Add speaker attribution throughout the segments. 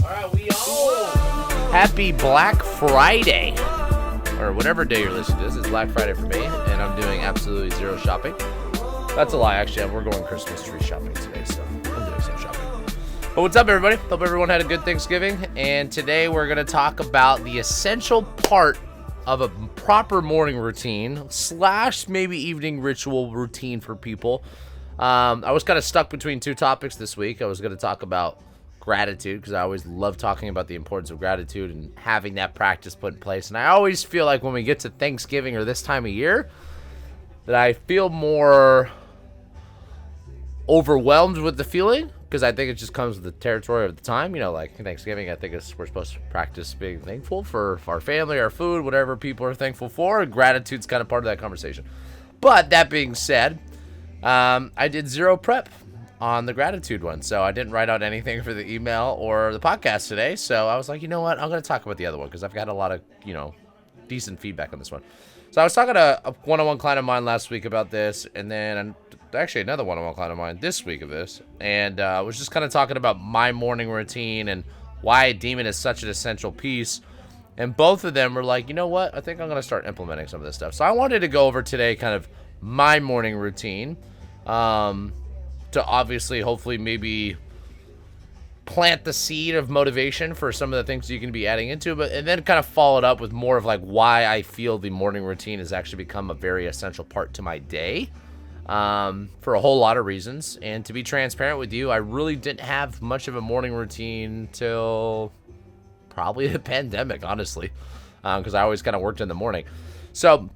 Speaker 1: Alright, we on! Happy Black Friday! Or whatever day you're listening to this. It's Black Friday for me, and I'm doing absolutely zero shopping. That's a lie, actually. We're going Christmas tree shopping today, so I'm doing some shopping. But what's up, everybody? Hope everyone had a good Thanksgiving. And today we're going to talk about the essential part of a proper morning routine / maybe evening ritual routine for people. I was kind of stuck between two topics this week. I was going to talk about gratitude, because I always love talking about the importance of gratitude and having that practice put in place. And I always feel like when we get to Thanksgiving or this time of year, that I feel more overwhelmed with the feeling, because I think it just comes with the territory of the time. You know, like Thanksgiving, I think we're supposed to practice being thankful for our family, our food, whatever people are thankful for. And gratitude's kind of part of that conversation. But that being said, I did zero prep on the gratitude one, so I didn't write out anything for the email or the podcast today. So I was like, you know what, I'm going to talk about the other one, because I've got a lot of, decent feedback on this one. So I was talking to a one-on-one client of mine last week about this, and then actually another one-on-one client of mine this week of this, and I was just kind of talking about my morning routine and why I deem it as such an essential piece. And both of them were like, you know what, I think I'm going to start implementing some of this stuff. So I wanted to go over today kind of my morning routine, to obviously, hopefully, maybe plant the seed of motivation for some of the things you can be adding into, and then kind of follow it up with more of like why I feel the morning routine has actually become a very essential part to my day, for a whole lot of reasons. And to be transparent with you, I really didn't have much of a morning routine till probably the pandemic, honestly, because I always kind of worked in the morning. So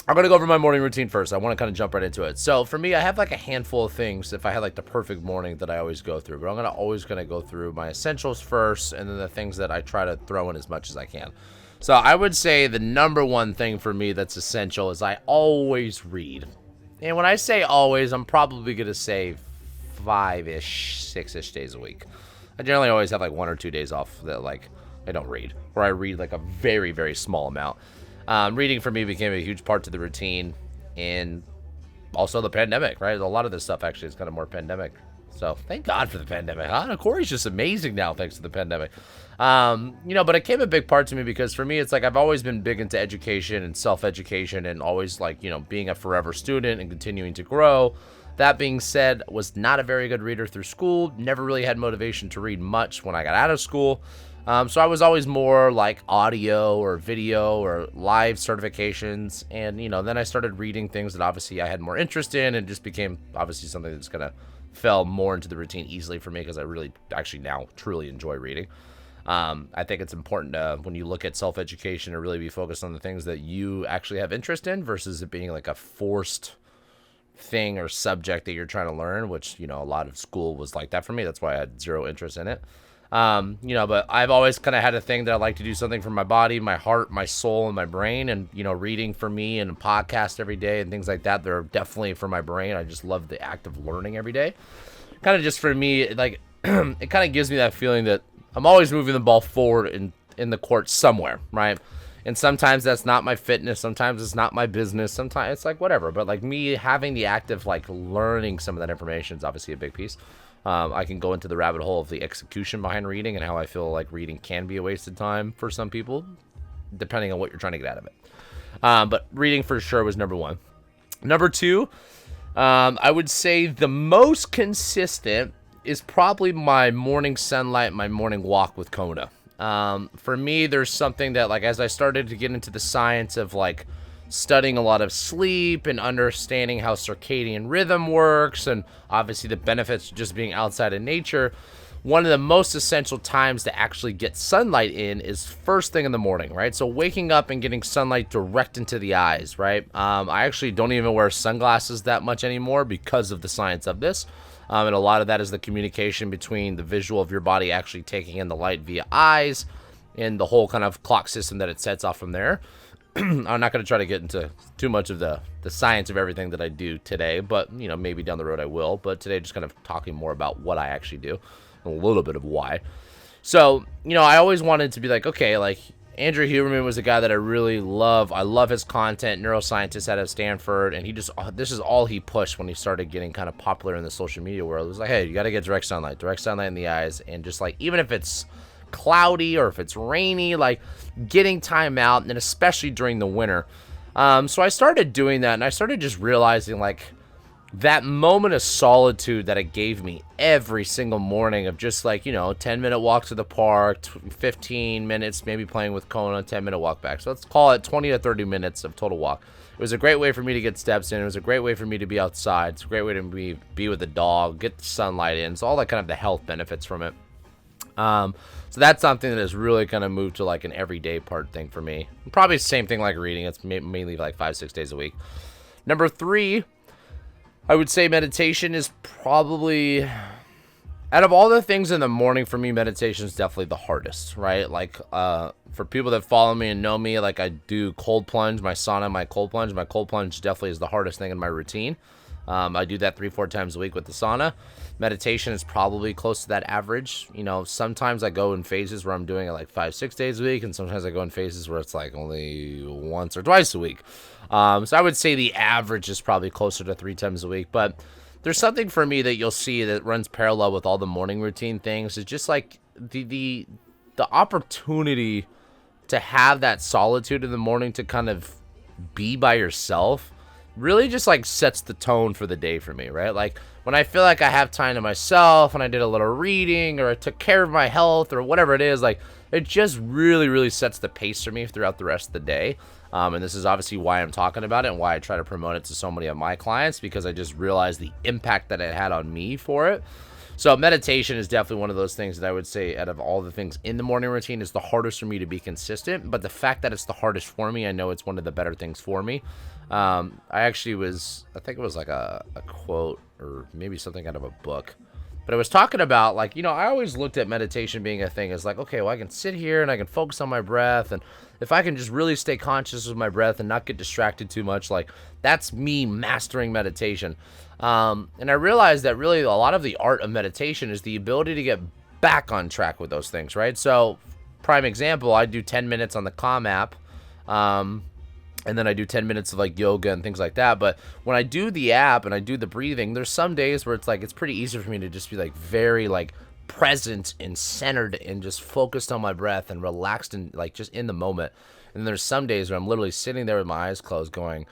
Speaker 1: I'm going to go over my morning routine first. I want to kind of jump right into it. So for me, I have like a handful of things if I had like the perfect morning that I always go through. But I'm always going to go through my essentials first, and then the things that I try to throw in as much as I can. So I would say the number one thing for me that's essential is I always read. And when I say always, I'm probably going to say 5-ish, 6-ish days a week. I generally always have like 1 or 2 days off that like I don't read, or I read like a very, very small amount. Reading for me became a huge part to the routine, and also the pandemic, right? A lot of this stuff actually is kind of more pandemic. So thank God for the pandemic. Corey's just amazing now thanks to the pandemic. But it came a big part to me because for me, it's like I've always been big into education and self-education, and always like, being a forever student and continuing to grow. That being said, was not a very good reader through school. Never really had motivation to read much when I got out of school. So I was always more like audio or video or live certifications. And, then I started reading things that obviously I had more interest in, and just became obviously something that's kind of fell more into the routine easily for me, because I really actually now truly enjoy reading. I think it's important to, when you look at self-education, to really be focused on the things that you actually have interest in versus it being like a forced thing or subject that you're trying to learn, which, a lot of school was like that for me. That's why I had zero interest in it. But I've always kind of had a thing that I like to do something for my body, my heart, my soul, and my brain. And, reading for me and a podcast every day and things like that, they're definitely for my brain. I just love the act of learning every day. Kind of just for me, like, it kind of gives me that feeling that I'm always moving the ball forward in the court somewhere, right? And sometimes that's not my fitness. Sometimes it's not my business. Sometimes it's like whatever. But like me having the act of like learning some of that information is obviously a big piece. I can go into the rabbit hole of the execution behind reading and how I feel like reading can be a wasted time for some people, depending on what you're trying to get out of it. But reading for sure was number one. Number two, I would say the most consistent is probably my morning sunlight, my morning walk with Kona. For me, there's something that, like, as I started to get into the science of like studying a lot of sleep and understanding how circadian rhythm works, and obviously the benefits of just being outside in nature, one of the most essential times to actually get sunlight in is first thing in the morning, right? So waking up and getting sunlight direct into the eyes, right? I actually don't even wear sunglasses that much anymore because of the science of this. And a lot of that is the communication between the visual of your body actually taking in the light via eyes, and the whole kind of clock system that it sets off from there. I'm not going to try to get into too much of the science of everything that I do today, but, maybe down the road I will. But today, just kind of talking more about what I actually do, and a little bit of why. So, I always wanted to be like, okay, like Andrew Huberman was a guy that I really love. I love his content, neuroscientist out of Stanford, and this is all he pushed when he started getting kind of popular in the social media world. It was like, hey, you got to get direct sunlight in the eyes, and just like, even if it's cloudy or if it's rainy, like getting time out, and especially during the winter. So I started doing that, and I started just realizing like that moment of solitude that it gave me every single morning of just like, 10-minute walk to the park, 15 minutes maybe playing with Kona, 10-minute walk back. So let's call it 20 to 30 minutes of total walk. It was a great way for me to get steps in. It was a great way for me to be outside. It's a great way to be with the dog, get the sunlight in. So all that kind of the health benefits from it. So that's something that has really kind of moved to like an everyday part thing for me. Probably the same thing like reading. It's mainly like 5-6 days a week. Number 3, I would say meditation is probably, out of all the things in the morning for me, meditation is definitely the hardest, right? Like, for people that follow me and know me, like I do cold plunge, my sauna, my cold plunge. My cold plunge definitely is the hardest thing in my routine. I do that 3-4 times a week with the sauna. Meditation is probably close to that average. Sometimes I go in phases where I'm doing it like 5-6 days a week, and sometimes I go in phases where it's like only once or twice a week. So I would say the average is probably closer to 3 times a week. But there's something for me that you'll see that runs parallel with all the morning routine things. It's just like the opportunity to have that solitude in the morning to kind of be by yourself really just like sets the tone for the day for me, right? Like when I feel like I have time to myself and I did a little reading or I took care of my health or whatever it is, like it just really, really sets the pace for me throughout the rest of the day. And this is obviously why I'm talking about it and why I try to promote it to so many of my clients, because I just realized the impact that it had on me for it. So meditation is definitely one of those things that I would say out of all the things in the morning routine is the hardest for me to be consistent. But the fact that it's the hardest for me, I know it's one of the better things for me. I think it was like a quote or maybe something out of a book. But I was talking about like, I always looked at meditation being a thing as like, okay, well, I can sit here and I can focus on my breath. And if I can just really stay conscious of my breath and not get distracted too much, like that's me mastering meditation. And I realized that really a lot of the art of meditation is the ability to get back on track with those things, right? So prime example, I do 10 minutes on the Calm app. And then I do 10 minutes of like yoga and things like that. But when I do the app and I do the breathing, there's some days where it's like, it's pretty easy for me to just be like very like present and centered and just focused on my breath and relaxed and like just in the moment. And then there's some days where I'm literally sitting there with my eyes closed going,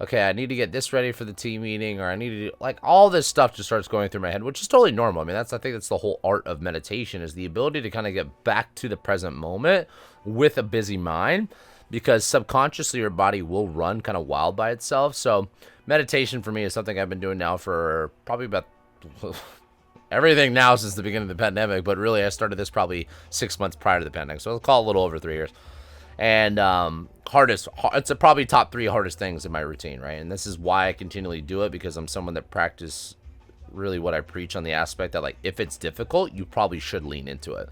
Speaker 1: okay, I need to get this ready for the team meeting, or I need to do, like all this stuff just starts going through my head, which is totally normal. I mean, I think that's the whole art of meditation, is the ability to kind of get back to the present moment with a busy mind, because subconsciously your body will run kind of wild by itself. So meditation for me is something I've been doing now for probably about everything now since the beginning of the pandemic, but really I started this probably 6 months prior to the pandemic. So I'll call it a little over 3 years. And it's probably top 3 hardest things in my routine, right? And this is why I continually do it, because I'm someone that practice really what I preach on the aspect that like if it's difficult, you probably should lean into it.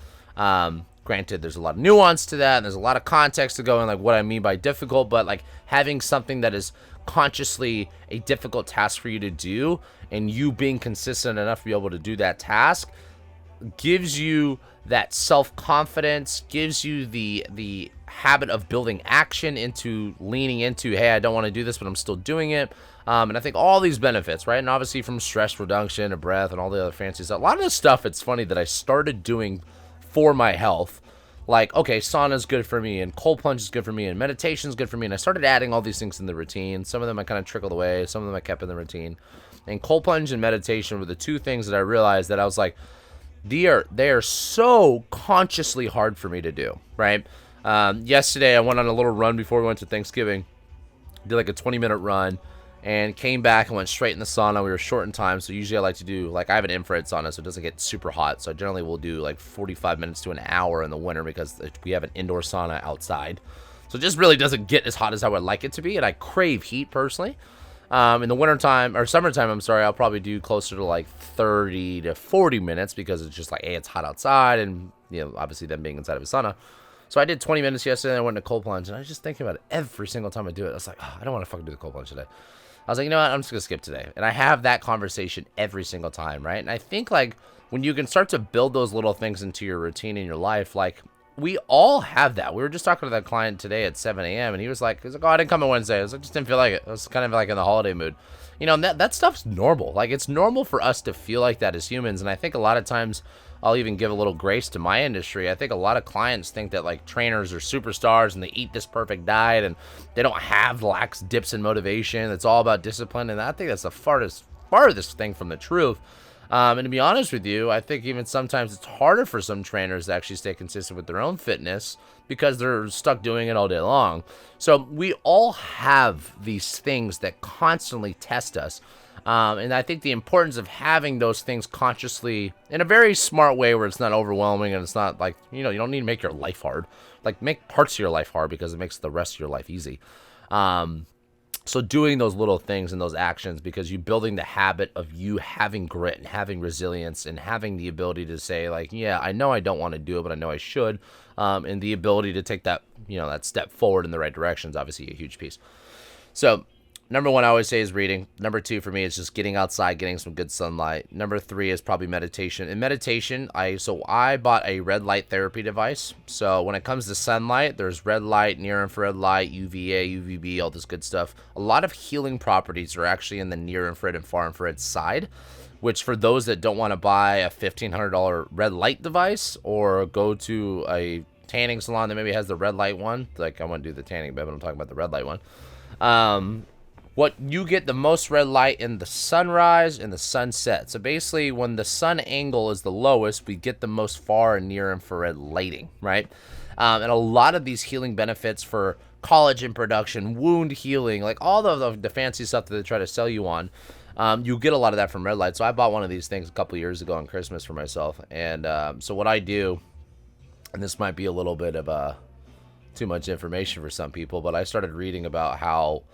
Speaker 1: Granted, there's a lot of nuance to that, and there's a lot of context to go in like what I mean by difficult, but like having something that is consciously a difficult task for you to do and you being consistent enough to be able to do that task gives you that self-confidence, gives you the habit of building action into leaning into, hey, I don't want to do this, but I'm still doing it. And I think all these benefits, right? And obviously from stress reduction to breath and all the other fancy stuff, a lot of this stuff, it's funny that I started doing for my health. Like, okay, sauna is good for me, and cold plunge is good for me, and meditation is good for me. And I started adding all these things in the routine. Some of them I kind of trickled away. Some of them I kept in the routine. And cold plunge and meditation were the 2 things that I realized that I was like, they are so consciously hard for me to do, right? Yesterday, I went on a little run before we went to Thanksgiving. Did like a 20-minute run. And came back and went straight in the sauna. We were short in time, so usually I like to do, like, I have an infrared sauna, so it doesn't get super hot. So I generally will do, like, 45 minutes to an hour in the winter because we have an indoor sauna outside. So it just really doesn't get as hot as I would like it to be, and I crave heat, personally. In the wintertime, or summertime, I'm sorry, I'll probably do closer to, like, 30 to 40 minutes because it's just, like, hey, it's hot outside, and, obviously them being inside of a sauna. So I did 20 minutes yesterday, and I went to cold plunge, and I was just thinking about it every single time I do it. I was like, oh, I don't want to fucking do the cold plunge today. I was like, you know what, I'm just going to skip today. And I have that conversation every single time, right? And I think, like, when you can start to build those little things into your routine in your life, like, we all have that. We were just talking to that client today at 7 a.m., and he was like, oh, I didn't come on Wednesday. I was like, just didn't feel like it. I was kind of, like, in the holiday mood. And that stuff's normal. Like, it's normal for us to feel like that as humans. And I think a lot of times I'll even give a little grace to my industry. I think a lot of clients think that like trainers are superstars and they eat this perfect diet and they don't have lax dips in motivation. It's all about discipline, and I think that's the farthest thing from the truth. And to be honest with you, I think even sometimes it's harder for some trainers to actually stay consistent with their own fitness because they're stuck doing it all day long. So we all have these things that constantly test us. And I think the importance of having those things consciously in a very smart way where it's not overwhelming and it's not like, you don't need to make your life hard. Like, make parts of your life hard because it makes the rest of your life easy. So doing those little things and those actions, because you're building the habit of you having grit and having resilience and having the ability to say like, yeah, I know I don't want to do it, but I know I should. And the ability to take that, that step forward in the right direction is obviously a huge piece. So number one, I always say, is reading. Number two for me is just getting outside, getting some good sunlight. Number three is probably meditation. In meditation, I bought a red light therapy device. So when it comes to sunlight, there's red light, near infrared light, UVA, UVB, all this good stuff. A lot of healing properties are actually in the near infrared and far infrared side, which for those that don't want to buy a $1,500 red light device or go to a tanning salon that maybe has the red light one, like I want to do the tanning, but I'm talking about the red light one. What you get the most red light in the sunrise and the sunset. So basically, when the sun angle is the lowest, we get the most far and near infrared lighting, right? And a lot of these healing benefits for collagen production, wound healing, like all the fancy stuff that they try to sell you on, you get a lot of that from red light. So I bought one of these things a couple years ago on Christmas for myself. And so what I do, and this might be a little bit of too much information for some people, but I started reading about how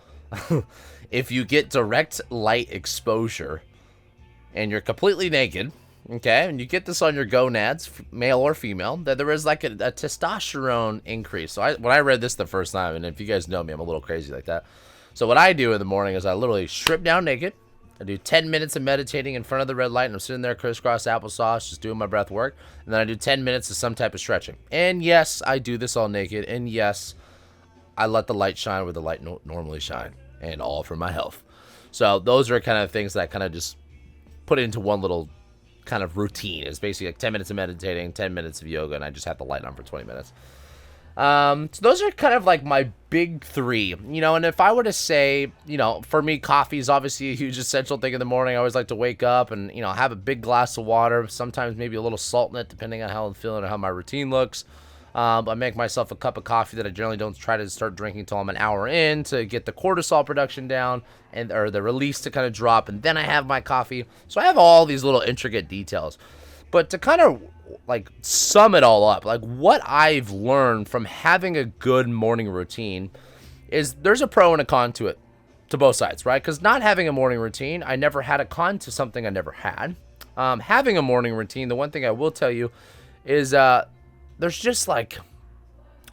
Speaker 1: if you get direct light exposure and you're completely naked, okay, and you get this on your gonads, male or female, that there is like a testosterone increase. So when I read this the first time, and if you guys know me, I'm a little crazy like that. So what I do in the morning is I literally strip down naked. I do 10 minutes of meditating in front of the red light, and I'm sitting there crisscross applesauce, just doing my breath work. And then I do 10 minutes of some type of stretching. And yes, I do this all naked. And yes, I let the light shine where the light normally shine, and all for my health. So those are kind of things that I kind of just put into one little kind of routine. It's basically like 10 minutes of meditating, 10 minutes of yoga, and I just have the light on for 20 minutes. So those are kind of like my big three, and if I were to say, for me, coffee is obviously a huge essential thing in the morning. I always like to wake up and, have a big glass of water, sometimes maybe a little salt in it, depending on how I'm feeling or how my routine looks. I make myself a cup of coffee that I generally don't try to start drinking until I'm an hour in to get the cortisol production down or the release to kind of drop. And then I have my coffee. So I have all these little intricate details. But to kind of like sum it all up, like what I've learned from having a good morning routine is there's a pro and a con to it, to both sides, right? Because not having a morning routine, I never had a con to something I never had. Having a morning routine, the one thing I will tell you is there's just like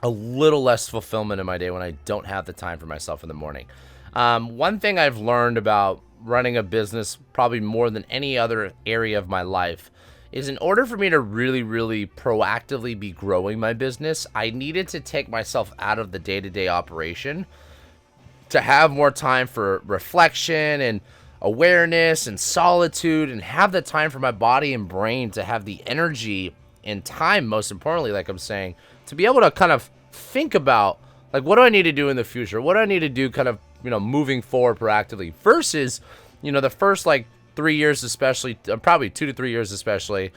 Speaker 1: a little less fulfillment in my day when I don't have the time for myself in the morning. One thing I've learned about running a business, probably more than any other area of my life, is in order for me to really, really proactively be growing my business, I needed to take myself out of the day-to-day operation to have more time for reflection and awareness and solitude, and have the time for my body and brain to have the energy and time, most importantly, like I'm saying, to be able to kind of think about, like, what do I need to do in the future? What do I need to do kind of, moving forward proactively versus, the first, like, 3 years especially, probably 2 to 3 years especially,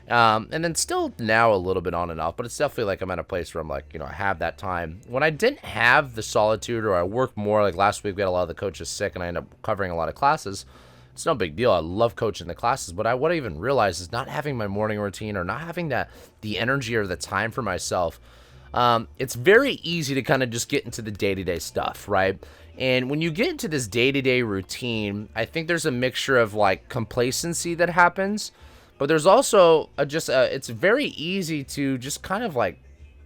Speaker 1: and then still now a little bit on and off, but it's definitely like I'm at a place where I'm like, I have that time. When I didn't have the solitude, or I work more, like last week we had a lot of the coaches sick and I ended up covering a lot of classes. It's no big deal. I love coaching the classes, but what I even realized is not having my morning routine or not having the energy or the time for myself. It's very easy to kind of just get into the day-to-day stuff, right? And when you get into this day-to-day routine, I think there's a mixture of like complacency that happens, but there's also it's very easy to just kind of like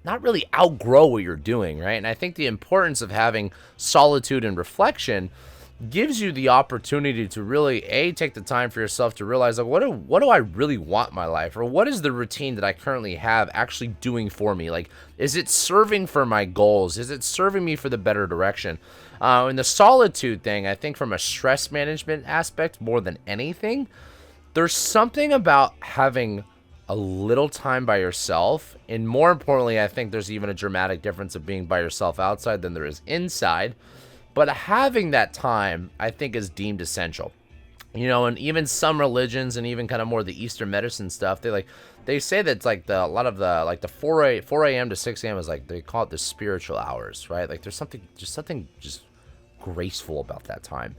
Speaker 1: not really outgrow what you're doing, right? And I think the importance of having solitude and reflection gives you the opportunity to really take the time for yourself to realize, like, what do I really want in my life, or what is the routine that I currently have actually doing for me? Like, is it serving for my goals? Is it serving me for the better direction? And the solitude thing, I think from a stress management aspect more than anything, there's something about having a little time by yourself. And more importantly, I think there's even a dramatic difference of being by yourself outside than there is inside. But having that time, I think, is deemed essential. And even some religions and even kind of more the Eastern medicine stuff, they say that it's like a lot of the 4 a.m. to 6 a.m. is like, they call it the spiritual hours, right? Like there's something graceful about that time.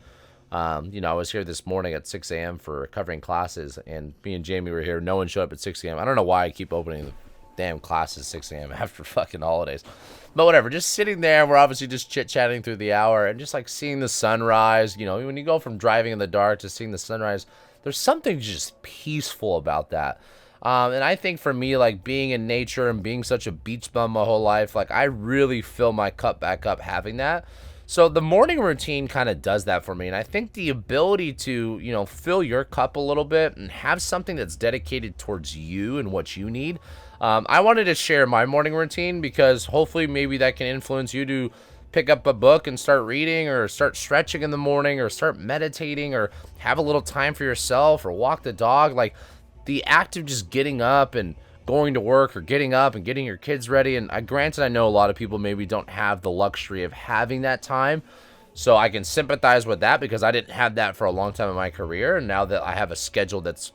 Speaker 1: I was here this morning at 6 a.m. for covering classes, and me and Jamie were here. No one showed up at 6 a.m. I don't know why I keep opening the damn classes at 6 a.m. after fucking holidays. But whatever, just sitting there, we're obviously just chit-chatting through the hour and just like seeing the sunrise. When you go from driving in the dark to seeing the sunrise, there's something just peaceful about that. And I think for me, like being in nature and being such a beach bum my whole life, like I really fill my cup back up having that. So the morning routine kind of does that for me. And I think the ability to, fill your cup a little bit and have something that's dedicated towards you and what you need. I wanted to share my morning routine because hopefully maybe that can influence you to pick up a book and start reading, or start stretching in the morning, or start meditating, or have a little time for yourself, or walk the dog. Like the act of just getting up and going to work, or getting up and getting your kids ready. And granted, I know a lot of people maybe don't have the luxury of having that time. So I can sympathize with that because I didn't have that for a long time in my career. And now that I have a schedule that's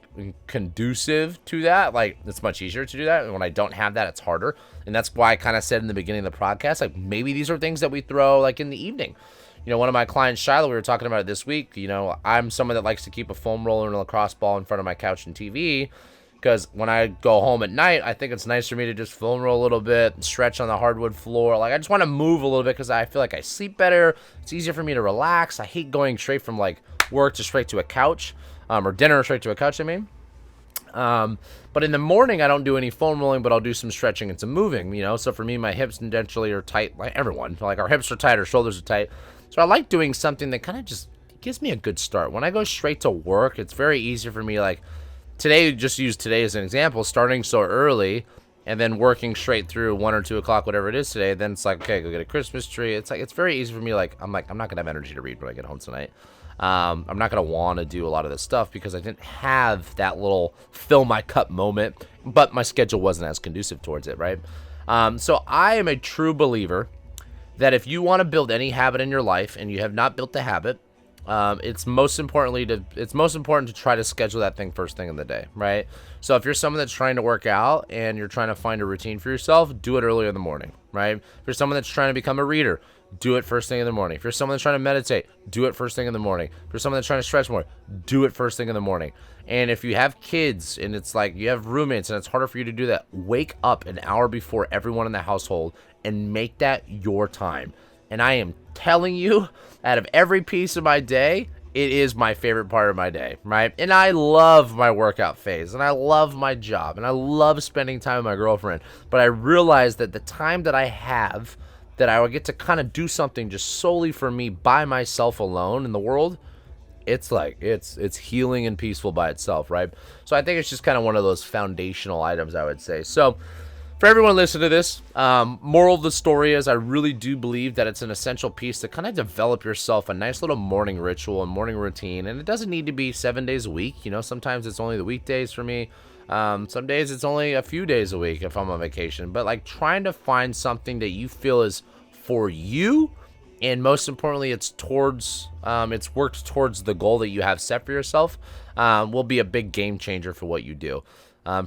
Speaker 1: conducive to that, like it's much easier to do that. And when I don't have that, it's harder. And that's why I kind of said in the beginning of the podcast, like maybe these are things that we throw like in the evening. One of my clients, Shiloh, we were talking about it this week. I'm someone that likes to keep a foam roller and a lacrosse ball in front of my couch and TV. Because when I go home at night, I think it's nice for me to just foam roll a little bit and stretch on the hardwood floor. Like, I just want to move a little bit because I feel like I sleep better. It's easier for me to relax. I hate going straight from, like, work to straight to a couch. Or dinner straight to a couch, I mean. But in the morning, I don't do any foam rolling, but I'll do some stretching and some moving, So for me, my hips naturally are tight, like everyone. Like, our hips are tight, our shoulders are tight. So I like doing something that kind of just gives me a good start. When I go straight to work, it's very easy for me, like, today, just use today as an example, starting so early and then working straight through 1 or 2 o'clock, whatever it is today. Then it's like, okay, go get a Christmas tree. It's very easy for me. I'm not going to have energy to read when I get home tonight. I'm not going to want to do a lot of this stuff because I didn't have that little fill my cup moment, but my schedule wasn't as conducive towards it, right? So I am a true believer that if you want to build any habit in your life and you have not built the habit, it's most important to try to schedule that thing first thing in the day, right? So if you're someone that's trying to work out and you're trying to find a routine for yourself, do it earlier in the morning, right? If you're someone that's trying to become a reader, do it first thing in the morning. If you're someone that's trying to meditate, do it first thing in the morning. If you're someone that's trying to stretch more, do it first thing in the morning. And if you have kids and it's like you have roommates and it's harder for you to do that, wake up an hour before everyone in the household and make that your time. And I am telling you, out of every piece of my day, it is my favorite part of my day, right? And I love my workout phase, and I love my job, and I love spending time with my girlfriend. But I realize that the time that I have, that I would get to kind of do something just solely for me by myself alone in the world, it's like, it's healing and peaceful by itself, right? So I think it's just kind of one of those foundational items, I would say. So for everyone listening to this, moral of the story is I really do believe that it's an essential piece to kind of develop yourself a nice little morning ritual and morning routine. And it doesn't need to be 7 days a week. Sometimes it's only the weekdays for me. Some days it's only a few days a week if I'm on vacation. But like trying to find something that you feel is for you, and most importantly, it's worked towards the goal that you have set for yourself, will be a big game changer for what you do.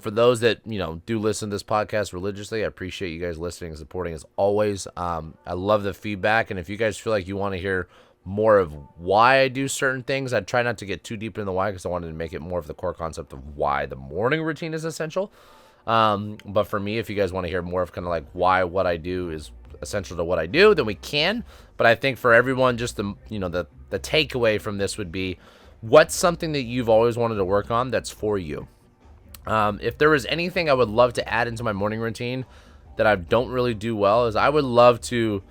Speaker 1: For those that, do listen to this podcast religiously, I appreciate you guys listening and supporting as always. I love the feedback. And if you guys feel like you want to hear more of why I do certain things, I try not to get too deep in the why because I wanted to make it more of the core concept of why the morning routine is essential. But for me, if you guys want to hear more of kind of like why what I do is essential to what I do, then we can. But I think for everyone, just the takeaway from this would be, what's something that you've always wanted to work on that's for you? If there was anything I would love to add into my morning routine that I don't really do well, is I would love to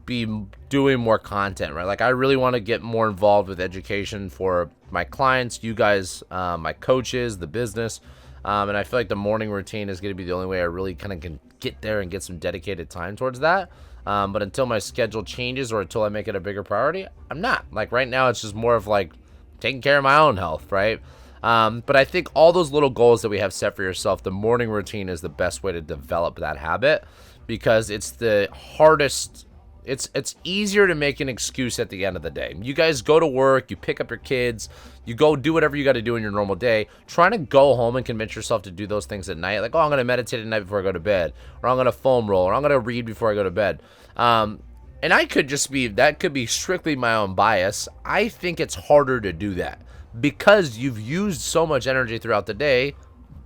Speaker 1: be doing more content, right? Like I really want to get more involved with education for my clients, you guys, my coaches, the business. And I feel like the morning routine is going to be the only way I really kind of can get there and get some dedicated time towards that. But until my schedule changes or until I make it a bigger priority, I'm not. Like right now, it's just more of like taking care of my own health, right? But I think all those little goals that we have set for yourself, the morning routine is the best way to develop that habit, because it's the hardest. It's easier to make an excuse at the end of the day. You guys go to work, you pick up your kids, you go do whatever you got to do in your normal day. Trying to go home and convince yourself to do those things at night, like, oh, I'm going to meditate at night before I go to bed, or I'm going to foam roll, or I'm going to read before I go to bed. And I could just be, that could be strictly my own bias. I think it's harder to do that because you've used so much energy throughout the day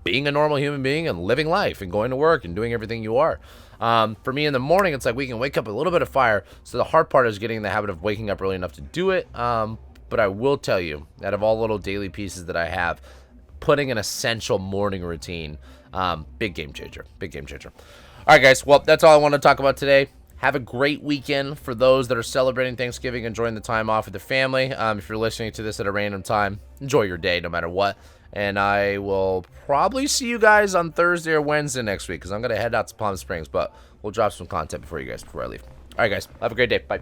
Speaker 1: being a normal human being and living life and going to work and doing everything you are. For me in the morning, it's like we can wake up a little bit of fire. So the hard part is getting in the habit of waking up early enough to do it. But I will tell you, out of all the little daily pieces that I have, putting an essential morning routine, big game changer. Big game changer. All right, guys. Well, that's all I want to talk about today. Have a great weekend for those that are celebrating Thanksgiving, enjoying the time off with their family. If you're listening to this at a random time, enjoy your day no matter what. And I will probably see you guys on Thursday or Wednesday next week because I'm going to head out to Palm Springs. But we'll drop some content before I leave. All right, guys. Have a great day. Bye.